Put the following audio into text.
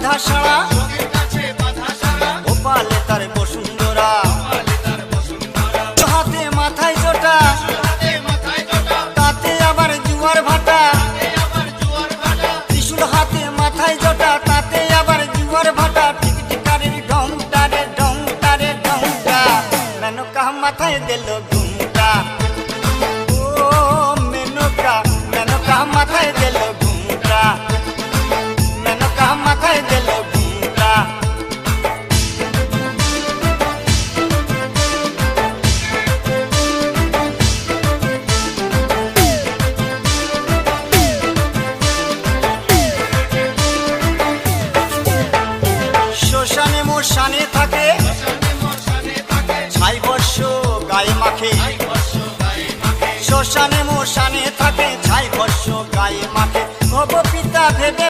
বাঁধা সারা, গোপালে তার বসুন্ধরা, হাতে মাথায় জোটা, তাতে আবার জুয়ার ভাটা, ত্রিশূল হাতে মাথায় জোটা, তাতে আবার জুয়ার ভাটা, টিকটিকারের ঢংটা রে ঢংটা রে ঢংটা, মেনকা মাথায় দিল ঘুমটা, ও মেনকা মেনকা মাথায় দিল ঘুমটা, মেনকা মাথায় দিল ঘুমটা। শ্মশানে মোশানে থাকে, ছাই বর্ষ গায়ে মাখে, শ্মশানে মোশানে থাকে, ছাই বর্ষ গায়ে মাখে, ভব পিতা ভেবে